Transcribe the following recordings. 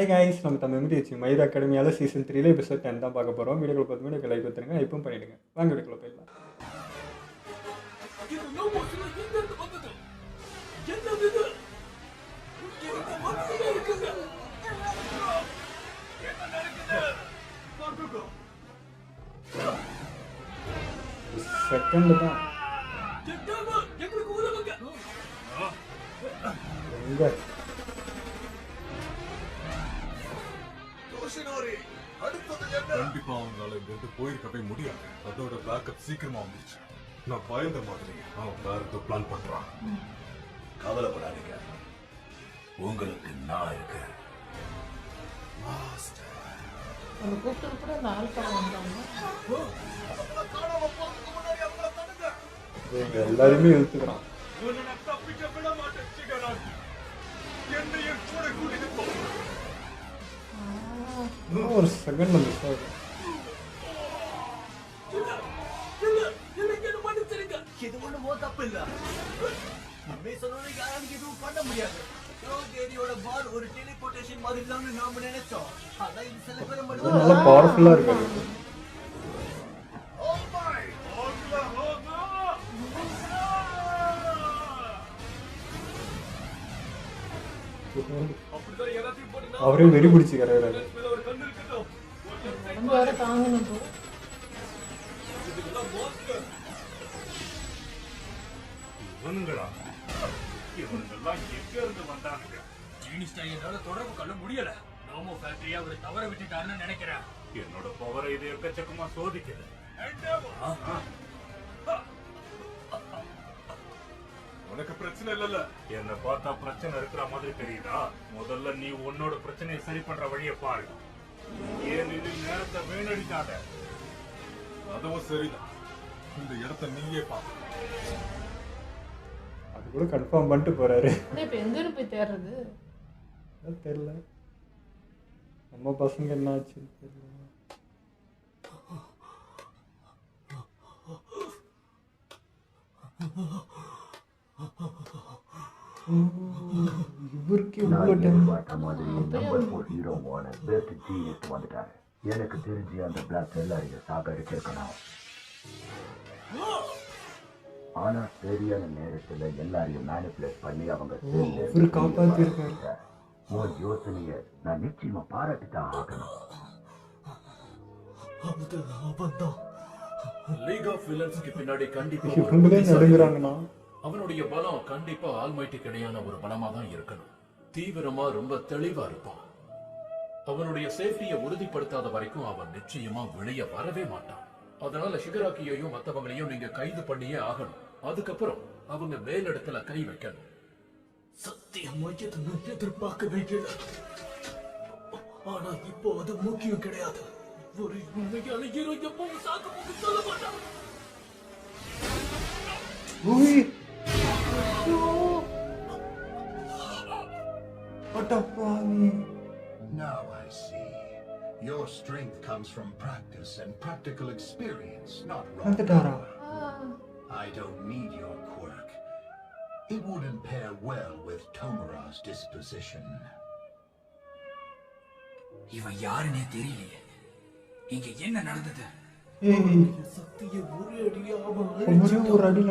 Hi guys, நம்ம Tamil media மயிர் அகாடமியால் season 3 episode 10 தான் பார்க்க போகிறோம். வீடியோக்குள்ள 10 மினிட் லைக் கொடுத்துருங்க, இப்பவும் பண்ணிவிடுங்க. வாங்க வீடியோக்குள்ள போயிடலாம். செகண்ட் தான் எங்க கண்டிப்பா அவங்களால இங்கிருந்து போயிருக்கவே முடியாது. அதோட பேக்கப் சீக்கிரமா வந்துச்சு. நான் பயந்த மாதிரி அவன் வேற ஏதோ பிளான் பண்றான். கவலைப்படாதீங்க, உங்களுக்கு நான் இருக்கேன். அந்த கூப்பிட்டு கூட அந்த ஆள் படம் வந்தாங்க. எங்க எல்லாருமே இழுத்துக்கிறான். ஒரு செகண்ட் வந்து சார் இது ஒண்ணும் மோ தப்பு இல்ல. அம்மே சொன்னது யாராலும் எதுவும் பண்ண முடியாது. தேதியோட பால் ஒரு டெலிபோர்டேஷன் மாதிரி தான் நாம நினைச்சோம். ஆனா இது சில பேர் மட்டும் நல்லா பவர்ஃபுல்லா இருக்காரு. அவரே வெறி பிடிச்சிக்கிறாரு. நம்ம வேற தாங்கணும் போ. இவனுங்கெல்லாம் எங்க இருந்து வந்தானுங்க? ஜீனிஸ்டாயினால தொடர்பு கொள்ள முடியல. நோமோ ஃபேக்டரியா அவர் தவற விட்டுட்டாருன்னு நினைக்கிறேன். என்னோட பவரை இது எக்கச்சக்கமா சோதிக்குது. உனக்கு பிரச்சனை இல்லல்ல? என்ன பார்த்தா பிரச்சனை இருக்கிற மாதிரி தெரியுதா? முதல்ல நீ உன்னோட பிரச்சனையை சரி பண்ற வழியை பாரு. ஏன் இது நேரத்தை வீணடிக்காத. அதுவும் சரிதான். இந்த இடத்த நீயே பாரு. அது கூட கன்ஃபார்ம் பண்ணிட்டு போறாரு. இப்ப எங்கன்னு போய் தேடுறது தெரியல. நம்ம பசங்க என்ன ஆச்சு தெரியல. இவருக்கு வந்துட்டாரு. எனக்கு தெரிஞ்சு அந்த பிளாக் எல்லாரையும் சாகடிச்சிருக்கணும். ஆனா சரியான நேரத்துல எல்லாரையும் மேனிபுலேட் பண்ணி அவங்க காப்பாத்திருக்காரு. உன் யோசனைய நான் நிச்சயமா பாராட்டிதான் ஆகணும். லீக் ஆஃப் வில்லன்ஸ்க்கு பின்னாடி கண்டிப்பா இவங்களே நடுங்குறாங்கன்னா அவனுடைய பலம் கண்டிப்பா ஆல்மைட்டிக்கு இணையான ஒரு பலமா தான் இருக்கணும். தீவிரமா ரொம்ப தெளிவா இருப்பான். அவனுடைய சேஃப்டியை உறுதிப்படுத்தாத வரைக்கும் அவன் நிச்சயமா வெளியே வரவே மாட்டான். அதனால ஷிகராக்கியையும் மத்தவங்களையும் நீங்க கைது பண்ணியே ஆகணும். அதுக்கப்புறம் அவங்க மேலிடத்துல கை வைக்கணும். சத்தியமா எதுவும் எதிர்பார்க்கவே இல்லை. ஆனா இப்போ அது முக்கியம் கிடையாது. ஒரு உண்மையான ஹீரோ எப்பவும் சாக்கு சொல்ல மாட்டான். Now I see. Your strength comes from practice and practical experience, not raw. I don't need your quirk. It wouldn't pair well with Tomura's disposition. இவன் யாருன்னே தெரியலையே. இங்க என்ன நடந்தது? சக்தியை ஒரே அடியா ஒரு அடியில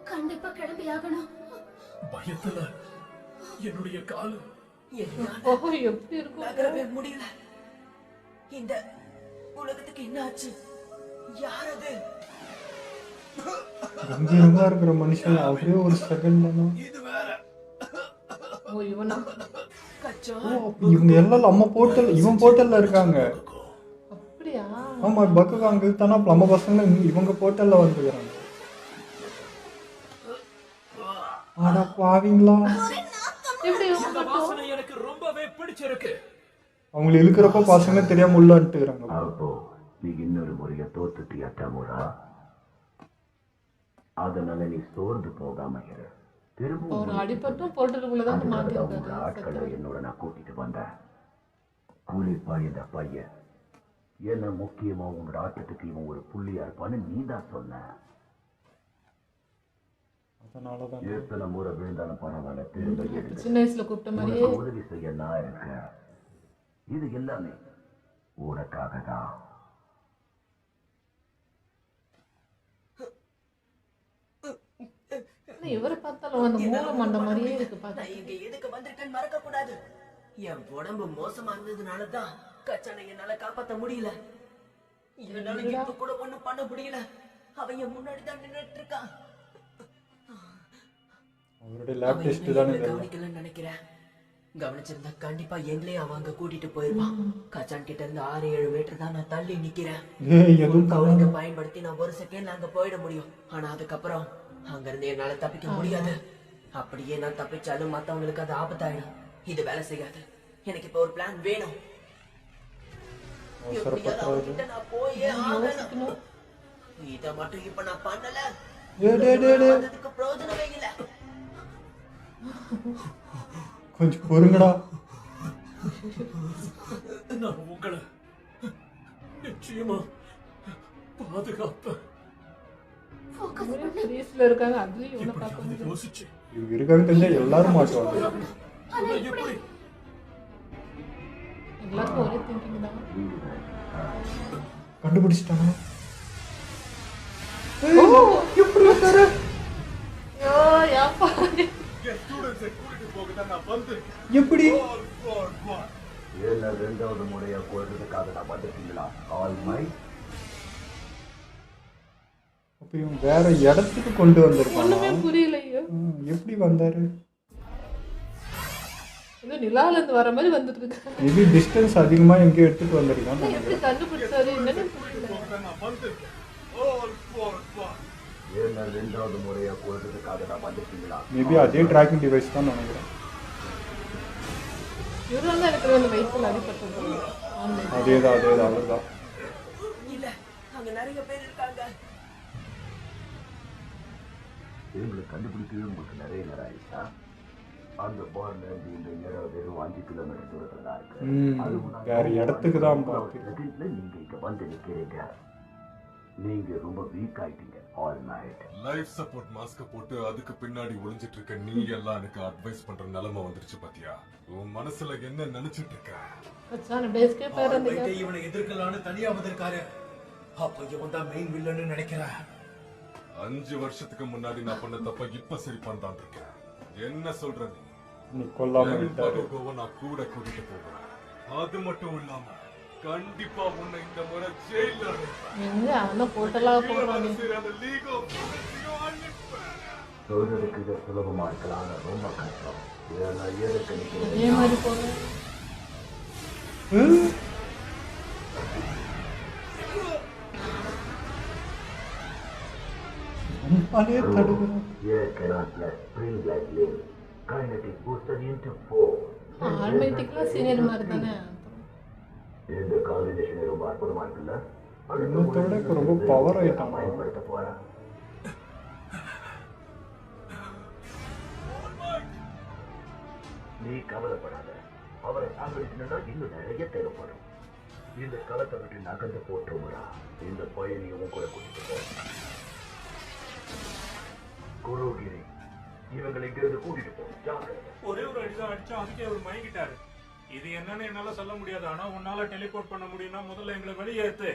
கண்டிப்பா கிளம்பி ஆகணும். பயத்துல என்னுடைய காலு எப்படி இருக்கும் நகரவே முடியல. இந்த உலகத்துக்கு என்ன ஆச்சு? யார் அது? கம்பீரமா இருக்கிற மனுஷன் அவரே ஒரு செகண்ட் தானே. இவங்க எல்லாம் நம்ம போர்ட்டல், இவன் போர்ட்டல்ல இருக்காங்க. அப்படியா? ஆமா, பக்குகாங்க தானே நம்ம பசங்க இவங்க போர்ட்டல்ல வந்துக்கிறாங்க. ஆனா பாவீங்களா, எனக்கு ரொம்பவே பிடிச்சிருக்கு. அவங்களை இழுக்கிறப்ப பசங்க தெரியாம உள்ள வந்துட்டுறாங்க. அப்போ நீ இன்னொரு முறைய தோத்துட்டியா டமுரா? அதனால நீ சோர்ந்து போகாம இரு. திரும்ப அடிப்பட்டும் போர்ட்டலுக்குள்ளதான் ஆட்களை என்னோட நான் கூட்டிட்டு வந்தேன். கூலிப்பா இந்த பையன் என்ன முக்கியமா உங்களோட ஆட்டத்துக்கு இவன் ஒரு புள்ளியா இருப்பான்னு நீ தான் சொன்ன. அதனால தான் எத்தனை முறை விழுந்தாலும் பரவாயில்ல, திரும்ப அப்ப எழுந்து. சின்ன வயசுல கூப்பிட்ட மாதிரியே உனக்கு உதவி செய்ய நான் இருக்கேன். இது எல்லாமே உனக்காக தான். ஆனா இவரை பார்த்தாலும் அந்த மூல மண்ட மாதிரியே இருக்கு நான் பார்க்க. இங்க எதுக்கு வந்திருக்கேன்னு மறக்க கூடாது. என் உடம்பு மோசமா இருந்ததுனாலதான் கச்சானை என்னால காப்பாத்த முடியல. என்னால இப்ப கூட ஒண்ணும் பண்ண முடியல. அவன் என் முன்னாடி தான் நின்னுட்டு இருக்கான். அவருடைய லேப் டெஸ்ட் தானே இதெல்லாம். கவனிக்கலன்னு நினைக்கிறேன். கவனிச்சிருந்தா கண்டிப்பா எங்களையும் அவன் அங்க கூட்டிட்டு போயிருப்பான். கச்சான் கிட்ட இருந்து 6-7 மீட்டர் தான் நான் தள்ளி நிக்கிறேன். எதுவும் கவனிக்க பயன்படுத்தி நான் 1 செகண்ட்ல அங்க போயிட முடியும். ஆனா அதுக்கப்புறம் அங்க இருந்து என்னால தப்பிக்க முடியாது. அப்படியே நான் தப்பிச்சாலும் மத்தவங்களுக்கு அது ஆபத்தாயிடும். இது வேலை செய்யாது. எனக்கு இப்ப ஒரு பிளான் வேணும். எப்படியாவது அவன்கிட்ட நான் போயே ஆகணும். இத மட்டும் இப்ப நான் பண்ணல, அதுக்கு பிரயோஜனமே இல்ல. கொஞ்சம் பொறுங்கடா. நான் உங்களை நிச்சயமா பாதுகாப்பேன். சீரீஸ்ல இருக்காங்க அதுலயும் இவனை பார்க்க முடியும். யோசிச்சு இவங்க இருக்காங்க தெரிஞ்சா எல்லாரும் மாட்டுவாங்க. எப்படி எல்லாருக்கும் ஒரே திங்கிங் தான். கண்டுபிடிச்சிட்டாங்க. எப்படி வந்தாரு? ஐயோ யாப்பா என் ஸ்டூடெண்ட்ஸை கூட்டிட்டு போக தான் நான் வந்திருக்கேன். எப்படி? என்ன 2வது முறையா கொள்றதுக்காக நான் வந்துட்டீங்களா? All might. அப்ப இவங்க வேற இடத்துக்கு கொண்டு வந்திருக்காங்க. ஒண்ணுமே புரியலையோ. எப்படி வந்தாரு? ஏதோ நிலால இருந்து வர மாதிரி வந்துட்டு இருக்காங்க. மேபி டிஸ்டன்ஸ் அதிகமா எங்கேயோ எடுத்துட்டு வந்திருக்காங்க. எப்படி கண்டுபிடிச்சாரு என்னன்னு புரியல. போக தான் நான் வந்திருக்கேன். All for one. என்ன 2வது முறையா கொள்றதுக்காக நான் வந்துட்டீங்களா? மேபி அதே ட்ராக்கிங் டிவைஸ் தான் நினைக்கிறேன். இவரு தான் இருக்கிற அந்த வயிற்றுல அடிபட்டது. அதேதான் அவர்தான். இல்ல, அங்க நிறைய பேர் இருக்காங்க. இவங்களை கண்டுபிடிக்கவே உங்களுக்கு நிறைய நேரம் ஆயிடுச்சா? அந்த பார்ல இருந்து இந்த இடம் வெறும் 5 கிலோமீட்டர் தூரத்துல தான் இருக்கு. வேற இடத்துக்கு தான் பார்த்து. செகண்ட்ல நீங்க இங்க வந்து நிக்கிறீங்க. நீங்க ரொம்ப வீக் ஆயிட்டீங்க. ஆல் நைட் லைஃப் சப்போர்ட் மாஸ்க போட்டு அதுக்கு பின்னாடி ஒளிஞ்சிட்டு இருக்க நீ எல்லாம் எனக்கு அட்வைஸ் பண்ற நிலைமை வந்துருச்சு பாத்தியா? உன் மனசுல என்ன நினைச்சிட்டு இருக்க? கச்சான பேஸ்கே பேர் அந்த ஆல்மைட்டே இவனை எதிர்க்கலான்னு தனியா வந்திருக்காரு. அப்ப இவன் தான் மெயின் வில்லன்னு நினைக்கிறேன். 5 வருஷத்துக்கு முன்னாடி நான் பண்ண தப்ப இப்ப சரி பண்ணலான் இருக்கேன். என்ன சொல்ற நீ? நீ கொல்லாம விட்டாரு. நான் கூட கூட்டிட்டு போவேன். அது மட்டும் இல்லாம கண்டிப்பா உன்னை இந்த முறை ஜெயில அடைப்பேன். எங்க அவன போட்டலா போறானே. சொல்றதுக்கு இது சுலபமா இருக்கலாம், ஆனா ரொம்ப கஷ்டம். இதெல்லாம் எதற்கு நிக்கிறேன்? அதே மாதிரி போறேன். அதே தடுக்கிறோம். Here cannot let spring like live. Kinetic boosted into 4. ஆல்மைட்டிக்லாம் senior மாதிரி தானே. இந்த காம்பினேஷன் ரொம்ப அற்புதமா இருக்குல்ல? இன்னத்தோட இப்ப ரொம்ப பவர் ஆயிட்டான். பயன்படுத்த போறேன். நீ கவலைப்படாத. அவரை சாப்பிடுச்சுன்னா இன்னும் நிறைய தேவைப்படும். இந்த களத்தை விட்டு நகர்ந்து போட்டுமுடா. இந்த பயணியும் கூட கூட்டிட்டு போ. குருகிரி, இவங்களை இங்கிருந்து கூட்டிட்டு போ. ஜாக்கிரதை. ஒரே ஒரு அடிதான் அடிச்சா அதுக்கே அவர் மயங்கிட்டாரு. இது என்னன்னு என்னால சொல்ல முடியாது. ஆனா உன்னால டெலிபோர்ட் பண்ண முடியும்னா முதல்ல எங்களை வெளியேத்து.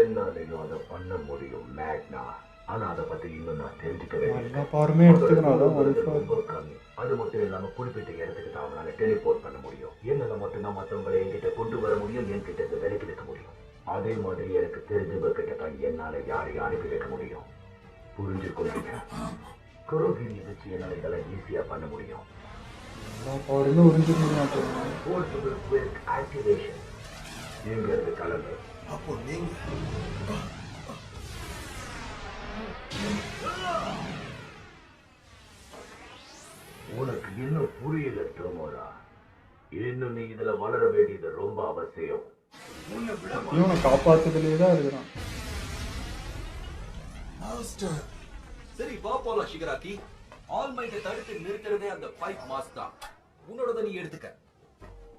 என்னாலையும் அதை பண்ண முடியும் மேக்னா. ஆனா அதை பத்தி இன்னும் நான் தெரிஞ்சுக்கவே எல்லா பவருமே எடுத்துக்கணும். ரொம்ப கம்மி. அது மட்டும் இல்லாம குறிப்பிட்ட இடத்துக்கு தான் அவனால டெலிபோர்ட் பண்ண முடியும். என்னால மட்டும்தான் மற்றவங்களை என்கிட்ட கொண்டு வர முடியும், என்கிட்ட இருந்து விலைக்கு எடுக்க முடியும். அதே மாதிரி எனக்கு தெரிஞ்சவங்க கிட்ட தான் என்னால யாரையும் அனுப்பி வைக்க முடியும். புரிஞ்சுக்கொள்ளுங்க. குரோகிரி வச்சு என்னால இதெல்லாம் ஈஸியா பண்ண முடியும். எல்லா பவருமே உறிஞ்சிக்க முடியும். Forcible quick activation. எங்க இருந்து கலந்து அப்போ நீங்க உனக்கு இன்னும் புரியல டோமோரா. இன்னும் நீ இதுல வளர வேண்டியது ரொம்ப அவசியம். இவனை காப்பாத்துறதுலயே தான் இருக்கிறான். சரி வா போலாம் ஷிகராக்கி. ஆல்மைட்டை தடுத்து நிறுத்துறதே அந்த பைப் மாஸ் தான். உன்னோடத நீ எடுத்துக்க.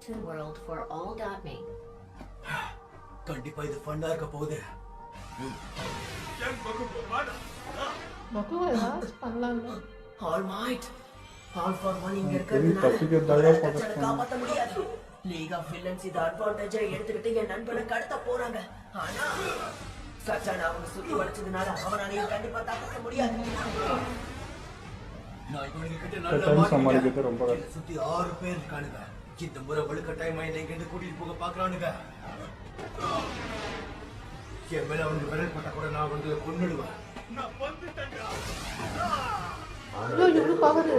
To world for all.me. கண்டிப்பா இது ஃபன்னா இருக்க போகுது. மக்கு ஏதாச்சும் பண்ணலாம்ல. All might all for one இங்க தப்பிக்கிறதால இருக்கிறதுனால focus காப்பாற்ற முடியாது. லீக் ஆஃப் வில்லன்ஸ் இதை அட்வான்டேஜா எடுத்துக்கிட்டு என் நண்பனை கடத்த போறாங்க. ஆனா கச்சான அவங்க சுத்தி வளைச்சதுனால அவனாலையும் கண்டிப்பா தப்பிக்க முடியாது. நான் இவனுங்க கிட்ட இந்த நல்லா time மாட்டிக்கிட்டேன். சமாளிக்கிறது ரொம்ப என்னை சுத்தி 6 பேர் இருக்கானுங்க. இந்த முறை வலுக்கட்டாயமா என்னை இங்கிருந்து கூட்டிட்டு போக பாக்குறானுங்க. என் மேல அவனுக்கு விரல் பட்டா கூட நான் அவனுங்களை கொன்னுடுவேன். நான் வந்துட்டேன்டா. ஐயோ இவ்வளோ பவர்.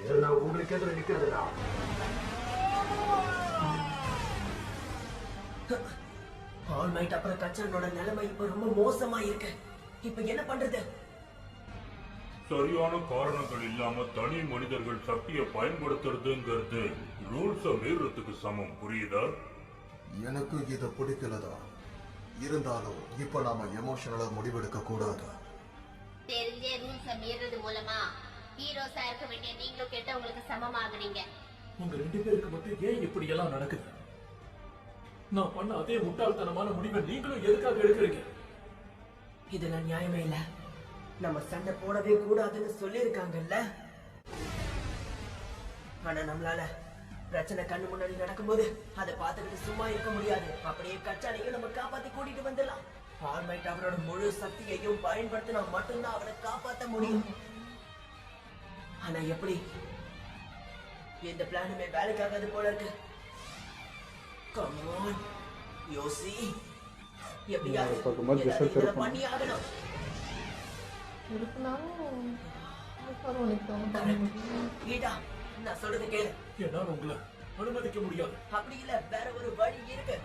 இதெல்லாம் உங்களுக்கு எதிர நிக்கிறதுடா. ஆல் மைட் அப்புறம் கச்சானோட நிலைமை இப்ப ரொம்ப மோசமா இருக்கு. இப்ப என்ன பண்றது? சரியான காரணங்கள் இல்லாம தனி மனிதர்கள் சக்தியை பயன்படுத்துறதுங்கிறது ரூல்ஸ மீறதுக்கு சமம். புரியுதா? எனக்கு இது பிடிக்கலதா. இருந்தாலும் இப்ப நாம எமோஷனலா முடிவெடுக்க கூடாது. தெரிஞ்சே ரூல்ஸை மீறது மூலமா ஹீரோஸா இருக்க வேண்டிய நீங்களும் கெட்டவங்களுக்கு சமமாகறீங்க. உங்க 2 பேருக்கு மட்டும் ஏன் இப்படி எல்லாம் நடக்குது? நான் பண்ண அதே முட்டாள்தனமான முடிவை நீங்களும் எதுக்காக எடுக்கிறீங்க? இதெல்லாம் நியாயமே இல்ல. நம்ம சண்டை போடவே கூடாதுன்னு சொல்லியிருக்காங்கல்ல. ஆனா நம்மளால பிரச்சனை கண்ணு முன்னாடி நடக்கும்போது அதை பார்த்துக்கிட்டு சும்மா இருக்க முடியாது. அப்படியே கச்சானையும் நம்ம காப்பாத்தி கூட்டிட்டு வந்துடலாம். ஆல் மைட் அவரோட முழு சக்தியையும் பயன்படுத்தினா மட்டும்தான் அவனை காப்பாற்ற முடியும். ஆனா எப்படி? எந்த பிளானுமே வேலைக்காகாது போல இருக்கு. Come on, யோசி. எப்படியாவது பண்ணி ஆகணும். இருக்குனாலும் கீதா, நான் சொல்றது கேளு. என்னால உங்களை அனுமதிக்க முடியாது. அப்படி இல்ல, வேற ஒரு வழி இருக்கு.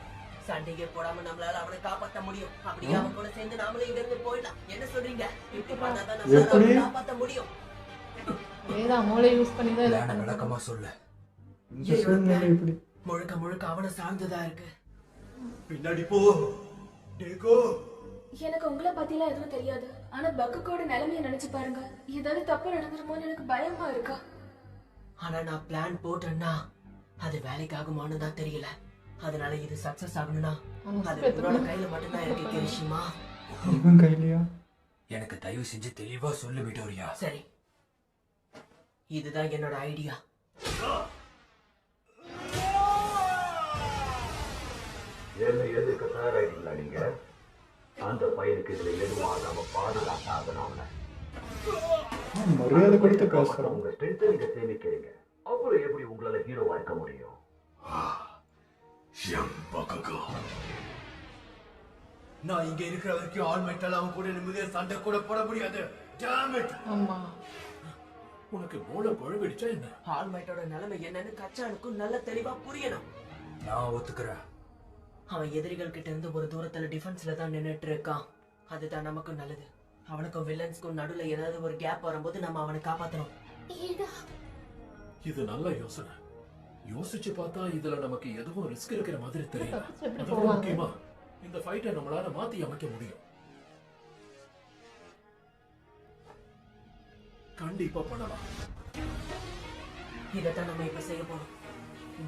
சண்டைக்கு போடாம நம்மளால அவனை காப்பாற்ற முடியும். அப்படியே அவன் கூட சேர்ந்து நாமளே இங்க இருந்து போயிடலாம். என்ன சொல்றீங்க? இப்படி பண்ணாதான் நம்மளால அவனை காப்பாற்ற முடியும். ஏதா மூளை யூஸ் பண்ணி தான் வேணா விளக்கமா சொல்லு. முழுக்க முழுக்க அவனை சார்ந்ததா இருக்கு. பின்னாடி போ டேகோ. எனக்கு உங்களை பத்திலாம் எதுவும் தெரியாது. ஆனா பக்குக்கோட நிலைமையை நினைச்சு பாருங்க. ஏதாவது தப்பு நடந்துருமோன்னு எனக்கு பயமா இருக்கா. ஆனா நான் பிளான் போட்டேன்னா அது வேலைக்கு ஆகுமான்னு தான் தெரியல. அதனால இது சக்சஸ் ஆகணும்னா அது உன்னோட கையில மட்டும்தான் இருக்கு கிரிஷிமா. இவன் கையிலயா? எனக்கு தயவு செஞ்சு தெளிவா சொல்லு விடோரியா. சரி, இதுதான் என்னோட ஐடியா. என்ன எதுக்கு தயாராயிட்டீங்களா நீங்க? அந்த பையனுக்கு இதுல எதுவும் ஆகாம பாதுகாத்தாகணும். மரியாதை கொடுத்து பேசுறோம். உங்க ஸ்ட்ரென்த்தை நீங்க சேமிக்கிறீங்க. அப்புறம் எப்படி உங்களால ஹீரோவா இருக்க முடியும்? நான் இங்க இருக்கிற வரைக்கும் ஆல் மைட்டால அவன் கூட நிம்மதியா சண்டை கூட போட முடியாது. Damn it. ஆமா, உனக்கு மூளை குழம்பிடுச்சா என்ன? ஆல் மைட்டோட நிலைமை என்னன்னு கச்சானுக்கும் நல்ல தெளிவா புரியணும். நான் ஒத்துக்கிறேன். அவன் எதிரிகள் கிட்ட இருந்து ஒரு தூரத்துல டிஃபென்ஸ்ல தான் நின்னுட்டு இருக்கான். அதுதான் நமக்கு நல்லது. அவனுக்கும் வில்லன்ஸ்க்கும் நடுவுல ஏதாவது ஒரு கேப் வரும்போது நம்ம அவனை காப்பாத்தணும். இது நல்ல யோசனை. யோசிச்சு பார்த்தா இதுல நமக்கு எதுவும் ரிஸ்க் இருக்கிற மாதிரி தெரியல. எப்படி முக்கியமா இந்த ஃபைட்டை நம்மளால மாத்தி அமைக்க முடியும். கண்டிப்பா பண்ணலாம். இதைத்தான் நம்ம இப்ப செய்ய போறோம்.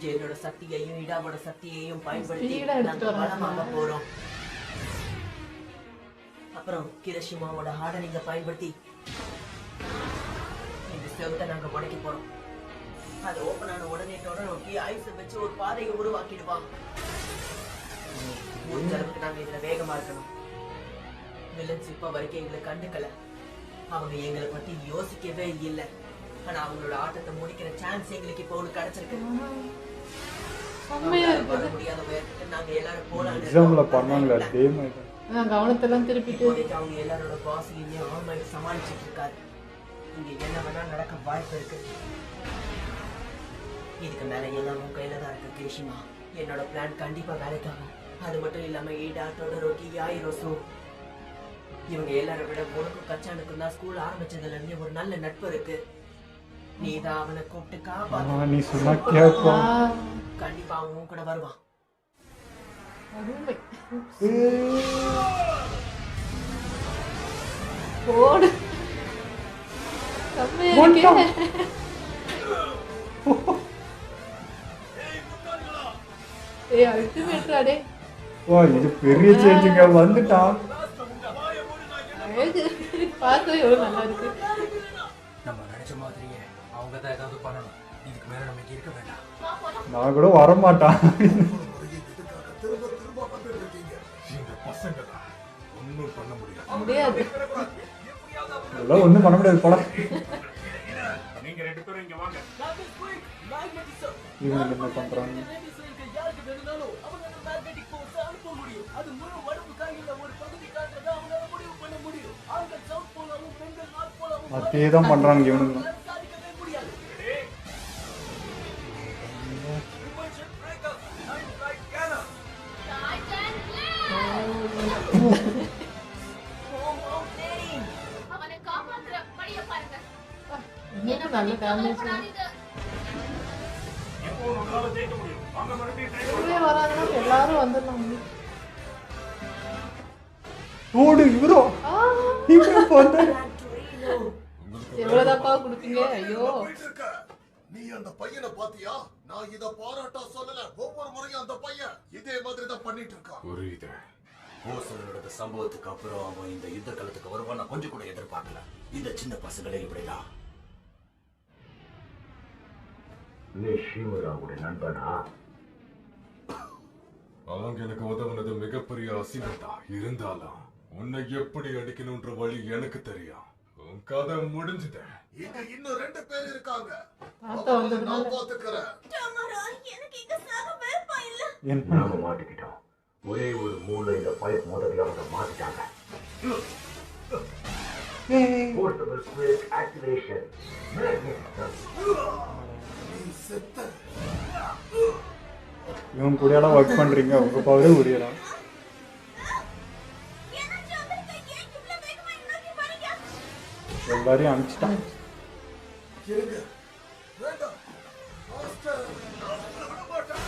ஜெயிலோட சக்தியையும் இடாவோட சக்தியையும் பயன்படுத்தி Speed ஆ எடுத்துட்டு நாங்க வராங்க. பலமாக போறோம். அப்புறம் கிரஷிமாவோட ஹார்டனிங்க பயன்படுத்தி இந்த செவத்தை நாங்க உடைக்க போறோம். அது ஓபன் ஆன உடனே தொடர்நோக்கி ஐஸ் வச்சு ஒரு பாதையை உருவாக்கிடுவான். முடிஞ்ச அளவுக்கு நாங்க இதுல வேகமா இருக்கணும். வில்லன்ஸ் இப்ப வரைக்கும் எங்களை கண்டுக்கல. அவங்க எங்களை பத்தி யோசிக்கவே இல்லை. ஆனா அவங்களோட ஆட்டத்தை முடிக்கிற சான்ஸ் எங்களுக்கு இப்போ ஒண்ணு கிடைச்சிருக்கு. முடியாத உயரத்துக்கு நாங்க எல்லாரும் எக்ஸாம்ல பண்ணாங்களே அதே மாதிரி கவனத்தெல்லாம் திருப்பிட்டு அவங்க எல்லாரோட பாசிங்க ஆல் மைட் சமாளிச்சுட்டு இருக்காரு. இங்க என்ன வேணா நடக்க வாய்ப்பு இருக்கு. இதுக்கு மேல எல்லாம் உன் கையில தான் இருக்கு கிருஷ்ணா. என்னோட பிளான் கண்டிப்பா வேலைக்காகும். அது மட்டும் இல்லாம ஈடா தொடரோக்கி யாயிரோசோ இவங்க எல்லாரும் விட உனக்கும் கச்சானுக்கும் தான் ஸ்கூல் ஆரம்பிச்சதுல இருந்து ஒரு நல்ல நட்பு இருக்கு. நீதான் அவனை கூப்பிட்டு காப்பாத்து. நீ சொன்னா கேட்பான். கண்டிப்பா அவன் கூட வருவான். போடு அல்டிமேட்ராடே. வா இது பெரிய சேஞ்சுங்க வந்துட்டான். பார்க்கவே எவ்வளவு நல்லா இருக்கு. நம்ம நினைச்ச மாதிரியே அவங்க தான் ஏதாவது பண்ணணும். இதுக்கு மேல நம்ம இங்க இருக்க வேண்டாம். நான் கூட வரமாட்டான். திரும்ப திரும்ப வந்துட்டு இருக்கீங்க. இந்த பசங்க ஒன்றும் பண்ண முடியாது. முடியாது. இதெல்லாம் ஒன்றும் பண்ண முடியாது போல. நீங்க 2 பேரும் இங்க வாங்க. இவங்க என்ன பண்றாங்க? யாருக்கு வேணும்னாலும் அவங்களோட மேக்னெட்டிக் ஃபோர்ஸ் அனுப்ப முடியும். அது முழு உடம்பு காயில ஒரு பகுதி காட்டுறத அவங்களால முடிவு பண்ண முடியும். ஆண்கள் சவுத் போலாவும் பெண்கள் நார்த் போலாவும் அதே தான் பண்றாங்க இவனுங்க. சாதிக்கவே முடியாது. அவனை காப்பாத்துற படிய பாருங்க. இன்னும் நல்ல டேமேஜ். எப்போ நம்மளால ஜெயிக்க முடியும்? வாங்க மறுபடியும் ட்ரை இவரே வராங்கன்னா எல்லாரும் வந்துடலாம். ஓடு இவரோ. இவரோ வந்தாரு. எவ்வளவுதாப்பா கொடுப்பீங்க? ஐயோ. நீ அந்த பையனை பாத்தியா? நான் இத பாராட்டா சொல்லல. ஒவ்வொரு முறையும் அந்த பையன் இதே மாதிரி தான் பண்ணிட்டு இருக்கான். புரியுது. நடந்த சம்பவத்துக்கு அப்புறம் அவன் இந்த யுத்த காலத்துக்கு வருவான் நான் கொஞ்சம் கூட எதிர்பார்க்கல. இந்த சின்ன பசங்களே இப்படிதான். நீ ஷீமராவோட நண்பனா? அவங்க எனக்கு உதவுனது மிகப்பெரிய அசிங்கம் தான். இருந்தாலும் உன்னை எப்படி அடிக்கணும்ன்ற வழி எனக்கு தெரியும். உன் கதை முடிஞ்சுத. இங்க இன்னும் 2 பேர் இருக்காங்க. தாத்தா வந்ததுனால நான் பாத்துக்கறேன். எனக்கு இங்க சாக வேப்பா இல்ல. நாம மாட்டிக்கிட்டோம். ஒரே ஒரு மூலையில பைப் முதல்ல அவங்க மாட்டிட்டாங்க. Portable quick activation. இவன் கூடயெல்லாம் ஒர்க் பண்றீங்க. உங்க பவரே உரியலாம். எல்லாரையும் அனுப்பிச்சிட்டான். இருங்க. வேண்டாம். மாஸ்டர், நான் விட மாட்டேன்.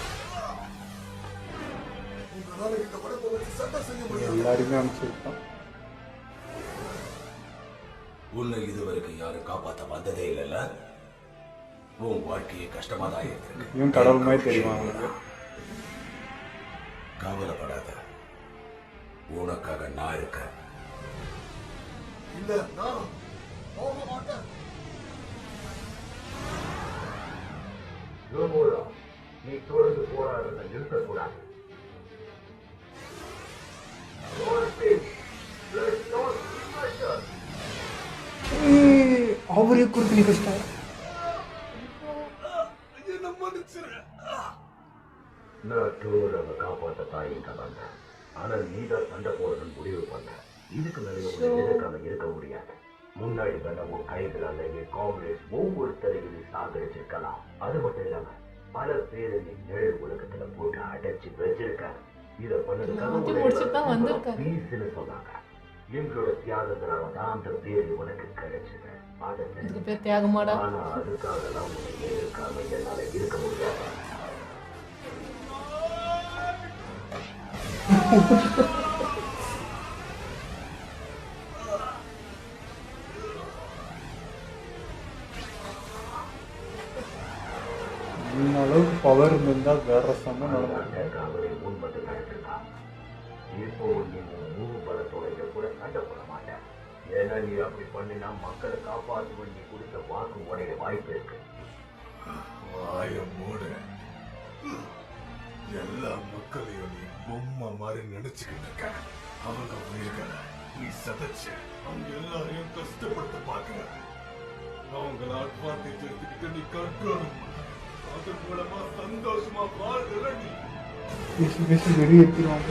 உங்களால இந்த உடம்பை வச்சு சண்டை செய்ய முடியாது. எல்லாரையுமே அனுப்பிச்சிருக்கான். உன்னை இதுவரைக்கும் யாரும் காப்பாற்ற வந்ததே இல்லைல்ல? உன் வாழ்க்கையே கஷ்டமா தான் இருக்கு. இவன் கடவுள் மாதிரி தெரியுமா அவனுக்கு? கவலைப்படாத, உனக்காக நான் இருக்கேன். இல்ல, நான் போக மாட்டேன். நீ தொடர்ந்து போராடுறத நிறுத்தக்கூடாது. அவரே குறுக்கு கஷ்டம். என்ன மன்னிச்சிரு. நான் டூரவை காப்பாற்றத்தான் இங்க வந்தேன். ஆனா நீ தான் சண்டை போடணும்னு முடிவு பண்ண. இதுக்கு மேலே உனக்கு எதிர்க்காம இருக்க முடியாது. முன்னாடி வந்த உன் கைகளால என் காங்கிரஸ் ஒவ்வொருத்தரையும் நீ சாகடிச்சிருக்கலாம். அது மட்டும் இல்லாம பல பேரை நீ நிழல் உலகத்துல போட்டு அடைச்சு வச்சிருக்க. இதை பண்ணதுக்காக பீஸ்ன்னு சொன்னாங்க. எங்களோட தியாகங்களால தான் அந்த பேரு உனக்கு கிடைச்சது. ஆனா அதுக்காக தான் உனக்கு எதிர்க்காம என்னால இருக்க முடியாது. இந்த அளவுக்கு பவர் இருந்தா வேற சமம் நடக்கும். முன்மட்டு நடத்திருக்கான். இப்போ நீ முழு பலத்தோட கூட சண்டை போட மாட்டேன். ஏன்னா நீ அப்படி பண்ணினா மக்களை காப்பாற்றுவன் நீ கொடுத்த வாக்கு உடைய வாய்ப்பு இருக்கு. வாயமோடு எல்லா மக்களையும் நீ பொம்மை மாதிரி நினைச்சுக்கிட்டு இருக்க. அவங்க உயிர்களை நீ சதைச்சு அவங்க எல்லாரையும் கஷ்டப்படுத்த பாக்குற. அவங்கள அட்வான்டேஜ் எடுத்துக்கிட்டு நீ கண்ட்ரோல் அது மூலமா சந்தோஷமா வாழ்ற. நீ பேசி பேசி வெளியேற்றிடுவாங்க.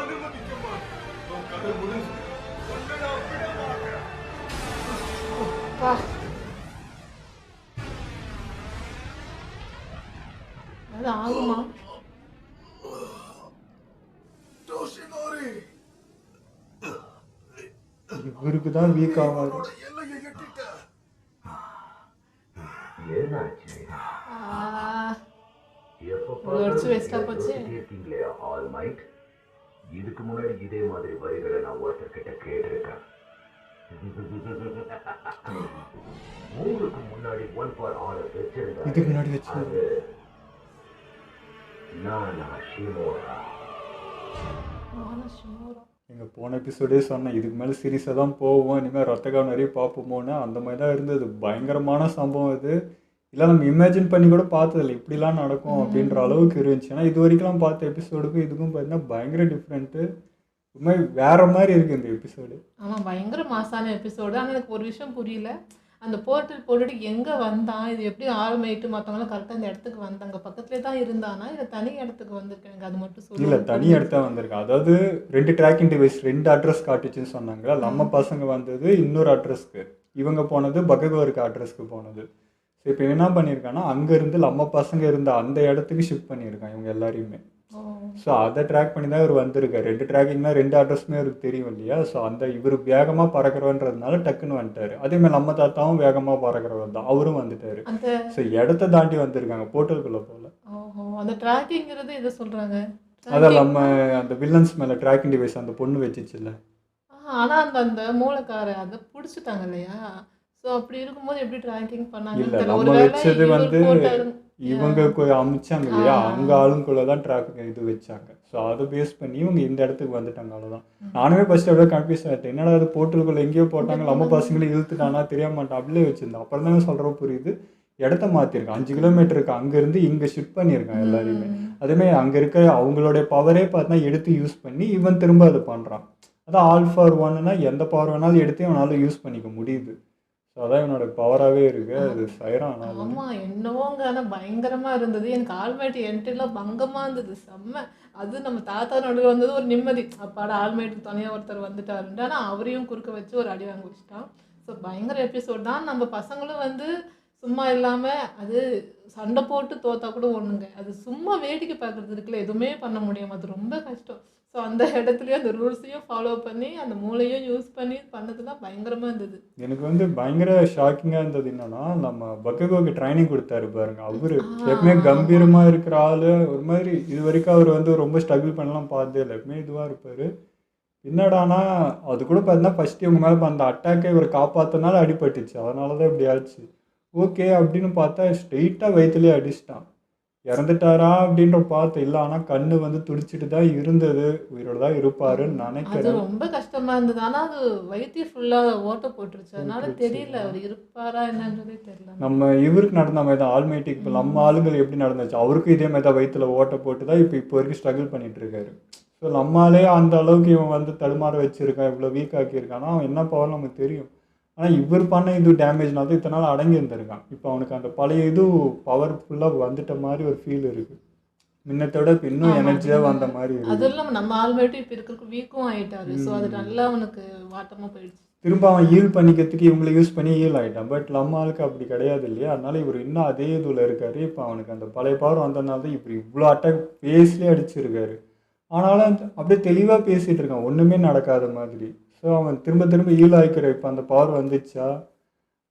அனுமதிக்க மாட்டேன். உன் கதை முடிஞ்சு ஒன்றை நான் விட மாட்டேன். அது ஆகுமா? இவருக்கு தான் வீக் ஆகாது. என்னாச்சு? இருக்கீங்களே ஆல் மைட். இதுக்கு முன்னாடி இதே மாதிரி வரிகளை நான் ஒருத்தர்கிட்ட கேட்டிருக்கேன். உங்களுக்கு முன்னாடி 1 for all இதுக்கு முன்னாடி வச்சிருந்தாரு. நானா ஷிமோரா. எங்கள் போன எபிசோடே சொன்னேன் இதுக்கு மேலே சீரியஸாக தான் போவோம், இனிமேல் ரத்தக்காவ் நிறைய பார்ப்போமோன்னு. அந்த மாதிரி தான் இருந்தது. பயங்கரமான சம்பவம் இது. இல்லை நம்ம இமேஜின் பண்ணி கூட பார்த்ததில்ல இப்படிலாம் நடக்கும் அப்படின்ற அளவுக்கு இருந்துச்சு. ஏன்னா இது வரைக்கும் பார்த்த எபிசோடுக்கும் இதுக்கும் பார்த்தீங்கன்னா பயங்கர டிஃப்ரெண்ட்டு. இது மாதிரி வேற மாதிரி இருக்குது இந்த எபிசோடு. ஆமாம், பயங்கர மாசான எபிசோடு. ஆனால் எனக்கு ஒரு விஷயம் புரியல, அந்த போர்ட்டல் போட்டுட்டு எங்கே வந்தான், இது எப்படி ஆரம்பிட்டு மற்றவங்களாம் கரெக்டாக அந்த இடத்துக்கு வந்தாங்க, பக்கத்துலேயே தான் இருந்தானா இல்லை தனி இடத்துக்கு வந்திருக்கேன், எனக்கு அது மட்டும் சொல்லி. இல்லை தனி இடத்த வந்திருக்கேன். அதாவது 2 ட்ராக்கிங் டிவைஸ் 2 அட்ரஸ் காட்டுச்சுன்னு சொன்னாங்க. நம்ம பசங்க வந்தது இன்னொரு அட்ரஸ்க்கு, இவங்க போனது பக்ககோ இருக்க அட்ரஸ்க்கு போனது. ஸோ இப்போ என்ன பண்ணியிருக்காங்கன்னா அங்கேருந்து நம்ம பசங்க இருந்த அந்த இடத்துக்கு ஷிஃப்ட் பண்ணியிருக்கான் இவங்க எல்லாரையுமே. ஸோ அதை ட்ராக் பண்ணி தான் இவர் வந்திருக்கார். 2 ட்ராக்கிங்னா 2 அட்ரஸுமே அவருக்கு தெரியும் இல்லையா. ஸோ அந்த இவர் வேகமாக பறக்கிறவன்றதுனால டக்குன்னு வந்துட்டார். அதேமாதிரி நம்ம தாத்தாவும் வேகமாக பறக்கிறவர் தான், அவரும் வந்துட்டார். ஸோ இடத்த தாண்டி வந்திருக்காங்க, போர்ட்டலுக்குள்ளே போகல. ஓஹோ, அந்த ட்ராக்கிங்கிறது எதை சொல்கிறாங்க? அதான் நம்ம அந்த வில்லன்ஸ் மேலே ட்ராக்கிங் டிவைஸ் அந்த பொண்ணு வச்சிச்சுல்ல. ஆனால் அந்த மூளைக்காரை அதை பிடிச்சிட்டாங்க இல்லையா. ஸோ அப்படி இருக்கும்போது எப்படி ட்ராக்கிங் பண்ணாங்க? இல்லை நம்ம வச்சது வந்து இவங்க அமைச்சாங்க இல்லையா, அங்கே ஆளுங்குள்ளே தான் டிராஃபிக் இது வச்சாங்க. ஸோ அதை பேஸ் பண்ணி இவங்க இந்த இடத்துக்கு வந்துட்டாங்க, அவ்வளோதான். நானுமே ஃபஸ்ட்டு அப்படியே கன்ஃபியூஸ் ஆகிட்டேன், என்னடா அது போர்ட்டலுக்குள்ளே எங்கேயோ போட்டாங்க, நம்ம பசங்களே இழுத்துட்டானா தெரிய மாட்டான் அப்படியே வச்சுருந்தேன். அப்புறம் தானே சொல்கிற புரியுது, இடத்த மாற்றிருக்கான். 5 கிலோமீட்டருக்கு அங்கேருந்து இங்கே ஷிஃப்ட் பண்ணியிருக்கான் எல்லாரையுமே. அதேமாதிரி அங்கே இருக்க அவங்களுடைய பவரே பார்த்தா எடுத்து யூஸ் பண்ணி இவன் திரும்ப அது பண்ணுறான். அதான் ஆல் ஃபார் ஒன்னுனா எந்த பவர் வேணாலும் எடுத்து அவனால் யூஸ் பண்ணிக்க முடியுது. ஸோ அதான் என்னோட பவராகவே இருக்கு. அது சைரான். ஆமாம், என்னவோங்க. ஆனால் பயங்கரமாக இருந்தது. எனக்கு ஆல்மைட்டி என்ட்ரிலாம் பங்கமாக இருந்தது, செம்ம. அது நம்ம தாத்தா நடுவில் வந்தது ஒரு நிம்மதி, அப்பாட ஆல்மைட்டுக்கு துணையாக ஒருத்தர் வந்துட்டாருன்ட்டு. ஆனால் அவரையும் குறுக்க வச்சு ஒரு அடி வாங்க வச்சுட்டான். ஸோ பயங்கர எபிசோட் தான். நம்ம பசங்களும் வந்து சும்மா இல்லாமல் அது சண்டை போட்டு தோத்தா கூட ஒன்றுங்க, அது சும்மா வேடிக்கை பார்க்குறது இருக்குல்ல, எதுவுமே பண்ண முடியும், அது ரொம்ப கஷ்டம். ஸோ அந்த இடத்துலையும் அந்த ரூல்ஸையும் ஃபாலோ பண்ணி அந்த மூளையும் யூஸ் பண்ணி பண்ணதுலாம் பயங்கரமாக இருந்தது. எனக்கு வந்து பயங்கர ஷாக்கிங்காக இருந்தது என்னன்னா, நம்ம பக்ககோக்கு ட்ரைனிங் கொடுத்தாரு பாருங்க. அவரு எப்பவுமே கம்பீரமாக இருக்கிற ஆள், ஒரு மாதிரி இது வரைக்கும் அவர் வந்து ரொம்ப ஸ்ட்ரகிள் பண்ணலாம் பார்த்தே இல்லை, எப்பவுமே இதுவாக இருப்பார். என்னடானா அது கூட பார்த்தீங்கன்னா ஃபஸ்ட்டு இவங்க மேலே அந்த அட்டாக்கை இவர் காப்பாற்றினால அடிபட்டுச்சு, அதனால தான் இப்படி ஆச்சு. ஓகே அப்படின்னு பார்த்தா ஸ்ட்ரெயிட்டாக வயிற்றுலேயே அடிச்சிட்டான். இறந்துட்டாரா அப்படின்ற பார்த்து இல்லை, ஆனால் கண்ணு வந்து துடிச்சிட்டு தான் இருந்தது, உயிரோட தான் இருப்பாருன்னு நினைக்கிறேன். அது ரொம்ப கஷ்டமா இருந்தது. ஆனால் அது வயிற்று ஃபுல்லாக ஓட்ட போட்டுருச்சு, அதனால தெரியல அவர் இருப்பாரா என்னன்றதே தெரியல. நம்ம இவருக்கு நடந்த மாதிரி தான் ஆல்மைட்டிக்கு. இப்போ நம்ம ஆளுங்கள் எப்படி நடந்துச்சு, அவருக்கும் இதே மாதிரி தான் வயிற்றுல ஓட்ட போட்டு தான் இப்போ வரைக்கும் ஸ்ட்ரகிள் பண்ணிட்டு இருக்காரு. ஸோ நம்மளாலே அந்த அளவுக்கு இவன் வந்து தடுமாற வச்சிருக்கான், இவ்வளோ வீக் ஆக்கியிருக்கானா, அவன் என்ன பவர் நமக்கு தெரியும். ஆனால் இவர் பண்ண இது டேமேஜ்னால தான் இத்தனை நாள் அடங்கி இருந்திருக்கான். இப்போ அவனுக்கு அந்த பழைய இது பவர்ஃபுல்லாக வந்துட்ட மாதிரி ஒரு ஃபீல் இருக்குது. முன்னத்தோட இப்போ இன்னும் எனர்ஜியாக வந்த மாதிரி இருக்குது. அதுவும் இல்லாமல் நம்ம ஆல்ரெடி இப்போ இருக்கிறதுக்கு வீக்கும் ஆகிட்டாரு. ஸோ அது நல்லா அவனுக்கு வாட்டமாக போயிடுச்சு. திரும்ப அவன் ஈல் பண்ணிக்கிறதுக்கு இவங்களை யூஸ் பண்ணி ஈல் ஆகிட்டான். பட் நம்ம ஆளுக்கு அப்படி கிடையாது இல்லையா. அதனால இவர் இன்னும் அதே இதில் இருக்காரு. இப்போ அவனுக்கு அந்த பழைய பவர் வந்ததுனால தான் இப்படி இவ்வளோ அட்டாக் ஃபேஸ்லேயே அடிச்சிருக்காரு. ஆனாலும் அப்படியே தெளிவாக பேசிகிட்டு இருக்கான், ஒன்றுமே நடக்காத மாதிரி. ஸோ அவன் திரும்ப திரும்ப ஈல் ஆகிக்கிற. இப்போ அந்த பவர் வந்துச்சா,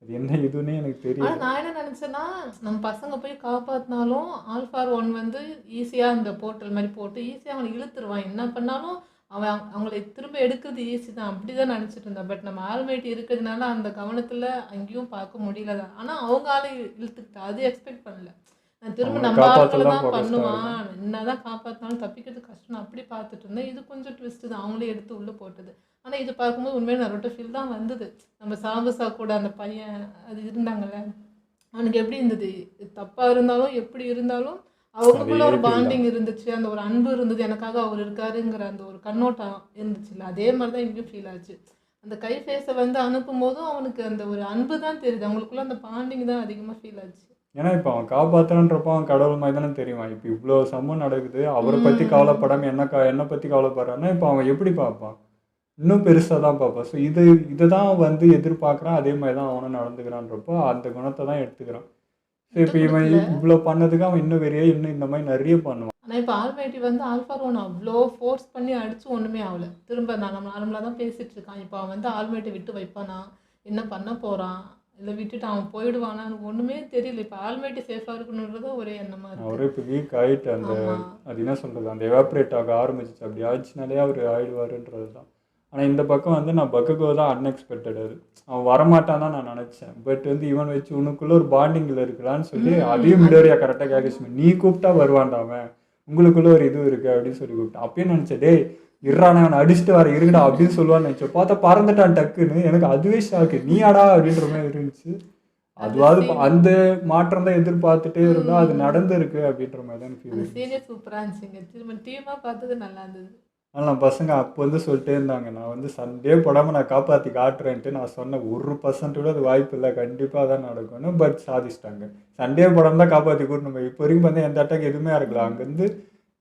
அது என்ன இதுன்னே எனக்கு தெரியல. நான் என்ன நினச்சேன்னா, நம்ம பசங்க போய் காப்பாற்றினாலும் ஆல்ஃபார் 1 வந்து ஈஸியாக அந்த போர்ட்டல் மாதிரி போட்டு ஈஸியாக அவனை இழுத்துருவான். என்ன பண்ணாலும் அவங்களை திரும்ப எடுக்கிறது ஈஸி தான், அப்படி தான் நினச்சிட்டு இருந்தேன். பட் நம்ம ஆல்மைட்டி இருக்கிறதுனால அந்த கவனத்தில் அங்கேயும் பார்க்க முடியல தான். ஆனால் அவங்க ஆளை இழுத்துக்கிட்டா, அது எக்ஸ்பெக்ட் பண்ணல. நான் திரும்ப நம்ம ஆட்களை தான் பண்ணுவான், என்னதான் காப்பாற்றினாலும் தப்பிக்கிறது கஷ்டம், அப்படி பார்த்துட்டு இருந்தேன். இது கொஞ்சம் ட்விஸ்ட்டு தான், அவங்களே எடுத்து உள்ளே போட்டது. ஆனால் இது பார்க்கும்போது உண்மையாக நரோட்டோ ஃபீல் தான் வந்தது. நம்ம சாபுசா கூட அந்த பையன் அது இருந்தாங்கல்ல, அவனுக்கு எப்படி இருந்தது, தப்பாக இருந்தாலும் எப்படி இருந்தாலும் அவங்களுக்குள்ள ஒரு பாண்டிங் இருந்துச்சு, அந்த ஒரு அன்பு இருந்தது, எனக்காக அவர் இருக்காருங்கிற அந்த ஒரு கண்ணோட்டம் இருந்துச்சுல்ல. அதே மாதிரி தான் இங்கேயும் ஃபீல் ஆச்சு. அந்த கை ஃபேஸை வந்து அனுப்பும் போதும் அவனுக்கு அந்த ஒரு அன்பு தான் தெரியுது, அவங்களுக்குள்ள அந்த பாண்டிங் தான் அதிகமாக ஃபீல் ஆச்சு. ஏன்னா இப்போ அவன் காப்பாற்றுறன்றப்போ அவன் கடவுள் மாதிரி தானே தெரியுவான். இப்போ இவ்வளோ சம்பவம் நடக்குது, அவரை பற்றி கவலைப்படாமல் என்னை பற்றி கவலைப்படுறான்னா இப்போ அவன் எப்படி பார்ப்பான், இன்னும் பெருசாக தான் பார்ப்பான். ஸோ இதை தான் வந்து எதிர்பார்க்குறான், அதே மாதிரி தான் அவனும் நடந்துக்கிறான்றப்போ அந்த குணத்தை தான் எடுத்துக்கிறான். ஸோ இப்போ இவன் இவ்வளோ பண்ணதுக்கு அவன் இன்னும் இன்னும் இந்த மாதிரி நிறைய பண்ணுவான். ஆனால் இப்போ ஆல்மைட்டி வந்து ஆல்ஃபார் 1 அவ்வளோ ஃபோர்ஸ் பண்ணி அடித்து ஒன்றுமே ஆகலை. திரும்ப நம்ம நார்மலாக தான் பேசிகிட்டு இருக்கான். இப்போ அவன் வந்து ஆல்மைட்டி விட்டு வைப்பானா, என்ன பண்ண போகிறான், இல்லை விட்டுட்டு அவன் போயிடுவானா, எனக்கு ஒன்றுமே தெரியல. இப்போ ஆல்மைட்டி சேஃபாக இருக்கணுன்றத ஒரே எண்ணமாக இருக்குது. அவரே இப்போ வீக் ஆகிட்டு அந்த அது என்ன சொல்கிறது, அந்த எவாப்ரேட் ஆக ஆரம்பிச்சிச்சு. அப்படி ஆச்சுனாலே அவர் ஆயிடுவாருன்றது தான். ஆனால் இந்த பக்கம் வந்து நான் பக்ககோ தான் அன்எக்ஸ்பெக்டட். அது அவன் வரமாட்டான் தான் நான் நினச்சேன். பட் வந்து இவன் வச்சு உனக்குள்ளே ஒரு பாண்டிங்கில் இருக்கலான்னு சொல்லி அதையும் மிடோரியா கரெக்டாக கேட்க, நீ கூப்பிட்டா வருவான்டாவன், உங்களுக்குள்ளே ஒரு இது இருக்குது அப்படின்னு சொல்லி கூப்பிட்டான். அப்பயும் நினச்சேன், டேய் நான் அவனை அடிச்சுட்டு வர இருங்கடா அப்படின்னு சொல்லுவான்னு நினச்சேன். பார்த்தா பறந்துட்டான் டக்குன்னு. எனக்கு அதுவே ஷாக்கு, நீயாடா அப்படின்ற மாதிரி இருந்துச்சு. அதுவாது அந்த மாற்றம் தான் எதிர்பார்த்துட்டே இருந்தால் அது நடந்திருக்கு அப்படின்ற மாதிரி தான் ஃபீல். சீனே சூப்பராக இருந்துச்சுங்க. திரும்ப டீமாக பார்த்தது நல்லா இருந்தது. ஆனால் பசங்க அப்போ வந்து சொல்லிட்டே இருந்தாங்க, நான் வந்து சண்டே போடாமல் நான் காப்பாற்றி காட்டுறேன்ட்டு. நான் சொன்ன 1% கூட அது வாய்ப்பு இல்லை, கண்டிப்பாக தான் நடக்கும்னு. பட் சாதிச்சிட்டாங்க. சண்டே போடாமல் தான் காப்பாற்றி கூட்டணும். இப்போ வரைக்கும் வந்து எந்த அட்டாக் எதுவுமே இருக்கலாம். அங்கேருந்து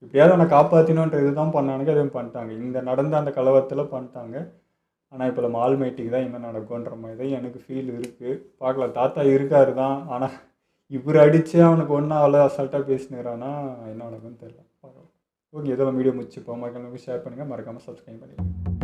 இப்படியாவது அவனை காப்பாற்றினோன்ற இது தான் பண்ணானுங்க, எதுவும் பண்ணிட்டாங்க. இந்த நடந்த அந்த கலவரத்தில் பண்ணிட்டாங்க. ஆனால் இப்போ நம்ம ஆல்மைட்டிக்கு தான் என்ன நடக்கும்ன்ற மாதிரி தான் எனக்கு ஃபீல் இருக்குது. பார்க்கலாம், தாத்தா இருக்காரு தான். ஆனால் இவர் அடித்து அவனுக்கு ஒன்றும் அவ்வளோ அசால்ட்டாக பேசினுறான்னா என்ன நடக்கும்னு தெரியல. பார்க்கலாம். ஓகே, இதெல்லாம் வீடியோ முடிச்சுப்போம். மறக்காம ஷேர் பண்ணுங்கள், மறக்காமல் சப்ஸ்கிரைப் பண்ணிடுங்க.